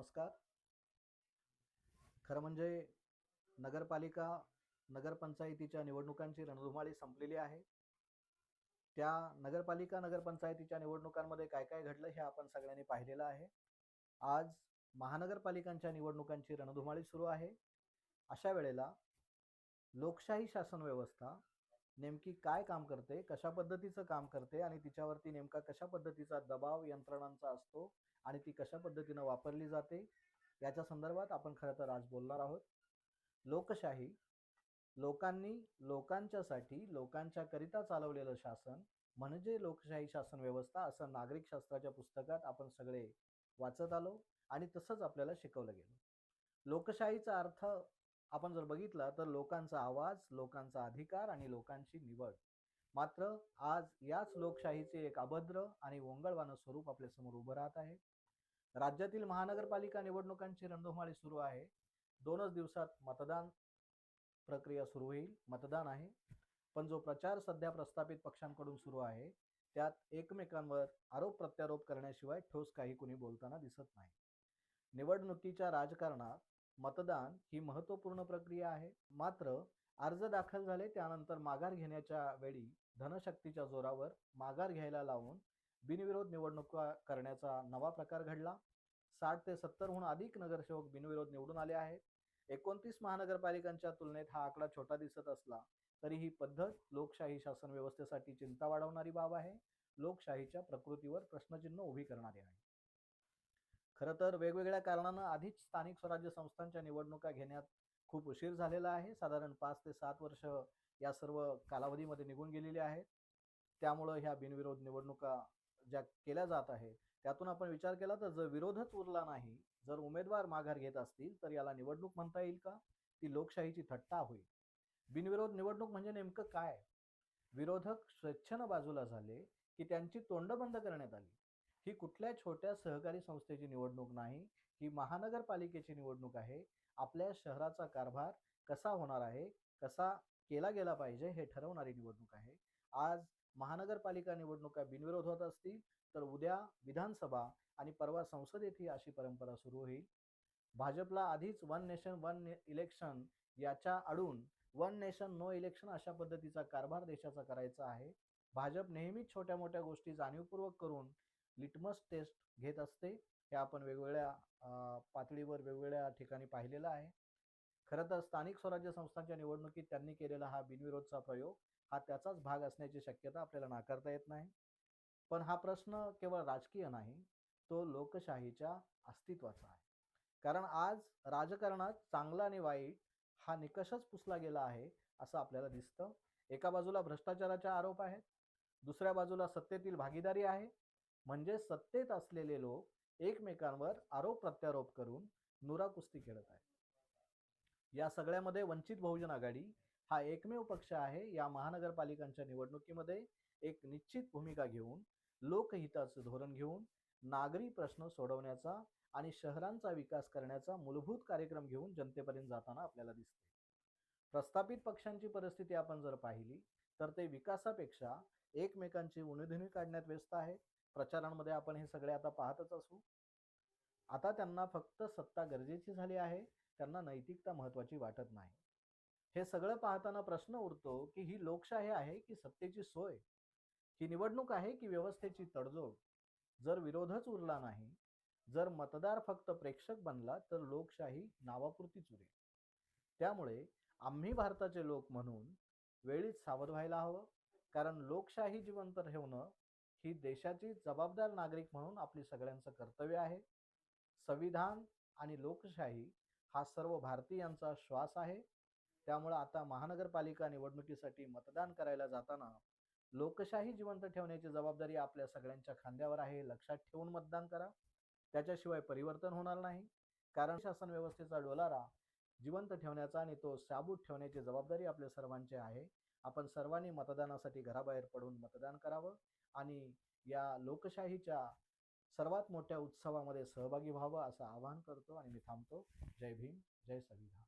नमस्कार. खरं म्हणजे नगरपालिका, नगरपंचायतीच्या निवडणुकांची रणधुमाळी संपलेली आहे. त्या नगरपालिका, नगरपंचायतीच्या निवडणुकांमध्ये काय-काय घडलं हे आपण सगळ्यांनी पाहिलेलं आहे. आज महानगरपालिकांच्या निवडणुकांची रणधुमाळी सुरू आहे. अशा वेळेला लोकशाही शासन व्यवस्था नेमकी काय काम करते, कशा पद्धतीचं काम करते आणि तिच्यावरती नेमका कशा पद्धतीचा दबाव यंत्रणांचा असतो आणि ती कशा पद्धतीनं वापरली जाते, याच्या संदर्भात आपण खरं तर आज बोलणार आहोत. लोकशाही, लोकांनी लोकांच्यासाठी लोकांच्याकरिता चालवलेलं शासन म्हणजे लोकशाही शासन व्यवस्था असं नागरिक शास्त्राच्या पुस्तकात आपण सगळे वाचत आलो आणि तसंच आपल्याला शिकवलं गेलं. लोकशाहीचा अर्थ आपण जर बघितला तर लोकांचा आवाज, लोकांचा अधिकार आणि लोकांची निवड. मात्र आज याच लोकशाहीचे एक अभद्र आणि ओंगळवाणं स्वरूप आपल्यासमोर उभं राहत आहे. राज्यातील महानगरपालिका निवडणुकांची रणधुमाळी सुरू आहे. 2च दिवसात मतदान प्रक्रिया सुरू होईल. मतदान आहे. पण जो प्रचार सध्या प्रस्थापित पक्षांकडून सुरू आहे, त्यात एकमेकांवर आरोप प्रत्यारोप करण्याशिवाय ठोस काही कुणी बोलताना दिसत नाही. निवडणुकीच्या राजकारणात मतदान ही महत्त्वपूर्ण प्रक्रिया आहे. मात्र अर्ज दाखल झाले त्यानंतर माघार घेण्याच्या वेळी धनशक्तीच्या जोरावर माघार घ्यायला लावून बिनविरोध निवडणुका करण्याचा नवा प्रकार घडला. 60 ते 70 अधिक नगरसेवक बिनविरोध निवडून आले आहेत. 29 महानगरपालिकांच्या तुलनेत हा आकडा छोटा दिसत असला तरी ही पद्धत लोकशाही शासन व्यवस्थेसाठी चिंता वाढवणारी बाब आहे. लोकशाहीच्या प्रकृतीवर प्रश्नचिन्ह उभी करणारी आहे. खरं तर वेगवेगळ्या कारणानं आधीच स्थानिक स्वराज्य संस्थांच्या निवडणुका घेण्यात खूप उशीर झालेला आहे. साधारण 5 ते 7 वर्ष या सर्व कालावधीमध्ये निघून गेलेली आहेत. त्यामुळं ह्या बिनविरोध निवडणुका ज्या केल्या जात आहेत त्यातून आपण विचार केला तर जर विरोधच उरला नाही, जर उमेदवार माघार घेत असतील तर याला निवडणूक म्हणता येईल का? ती लोकशाहीची थट्टा होईल. बिनविरोध निवडणूक म्हणजे नेमकं काय? विरोधक स्वेच्छेनं बाजूला झाले की त्यांची तोंड बंद करण्यात आली. ही कुठल्या छोट्या सहकारी संस्थेची निवडणूक नाही, ही महानगरपालिकेची निवडणूक आहे. आपल्या शहराचा कारभार कसा होणार आहे, कसा केला गेला पाहिजे हे ठरवणारी निवडणूक आहे. आज महानगरपालिका निवडणुका बिनविरोध होत असतील तर उद्या विधानसभा आणि परवा संसदेत ही अशी परंपरा सुरू होईल. भाजपला आधीच वन नेशन वन इलेक्शन याच्या आडून वन नेशन नो इलेक्शन अशा पद्धतीचा कारभार देशाचा करायचा आहे. भाजप नेहमीच छोट्या मोठ्या गोष्टी जाणीवपूर्वक करून लिटमस टेस्ट घेत असते. हे आपण वेगवेगळ्या पातळीवर वेगवेगळ्या ठिकाणी पाहिलेलं आहे. खरं तर स्थानिक स्वराज्य संस्थांच्या निवडणुकीत त्यांनी केलेला हा बिनविरोधचा प्रयोग हा त्याचाच भाग असण्याची शक्यता आपल्याला नाकारता येत नाही. पण हा प्रश्न केवळ राजकीय नाही, तो लोकशाहीच्या अस्तित्वाचा आहे. कारण आज राजकारणात चांगला आणि वाईट हा निकषच पुसला गेला आहे असं आपल्याला दिसतं. एका बाजूला भ्रष्टाचाराचे आरोप आहेत, दुसऱ्या बाजूला सत्तेतील भागीदारी आहे. म्हणजे सत्तेत असलेले लोक एकमेकांवर आरोप प्रत्यारोप करून नुरा कुस्ती खेळत आहेत. या सगळ्यामध्ये वंचित बहुजन आघाडी हा एकमेव पक्ष आहे या महानगरपालिकांच्या निवडणुकीमध्ये एक निश्चित भूमिका घेऊन, लोकहिताचं धोरण घेऊन, नागरी प्रश्न सोडवण्याचा आणि शहरांचा विकास करण्याचा मूलभूत कार्यक्रम घेऊन जनतेपर्यंत जाताना आपल्याला दिसते. प्रस्थापित पक्षांची परिस्थिती आपण जर पाहिली तर ते विकासापेक्षा एकमेकांची उणीधुणी काढण्यात व्यस्त आहेत. प्रचारांमध्ये आपण हे सगळे आता पाहतच असू. आता त्यांना फक्त सत्ता गरजेची झाली आहे, त्यांना नैतिकता महत्वाची वाटत नाही. हे सगळं पाहताना प्रश्न उरतो की ही लोकशाही आहे की सत्तेची सोय? ही निवडणूक आहे की व्यवस्थेची तडजोड? जर विरोधच उरला नाही, जर मतदार फक्त प्रेक्षक बनला तर लोकशाही नावापुरतीच उरेल. त्यामुळे आम्ही भारताचे लोक म्हणून वेळीच सावध व्हायला हवं. कारण लोकशाही जिवंत ठेवणं ही देशाची जबाबदार नागरिक म्हणून आपली सगळ्यांचं कर्तव्य आहे. संविधान आणि लोकशाही हा सर्व भारतीयांचा श्वास आहे. त्यामुळे आता महानगरपालिका निवडणुकीसाठी मतदान करायला जाताना लोकशाही जिवंत ठेवण्याची जबाबदारी आपल्या सगळ्यांच्या खांद्यावर आहे. लक्षात ठेवून मतदान करा. त्याच्याशिवाय परिवर्तन होणार नाही. कारण शासन व्यवस्थेचा डोलारा जिवंत ठेवण्याचा आणि तो साबूत ठेवण्याची जबाबदारी आपल्या सर्वांची आहे. आपण सर्वांनी मतदानासाठी घराबाहेर पडून मतदान करावं आणि या लोकशाहीच्या सर्वात मोठ्या उत्सवामध्ये सहभागी व्हावं असं आवाहन करतो आणि मी थांबतो. जय भीम, जय संविधान.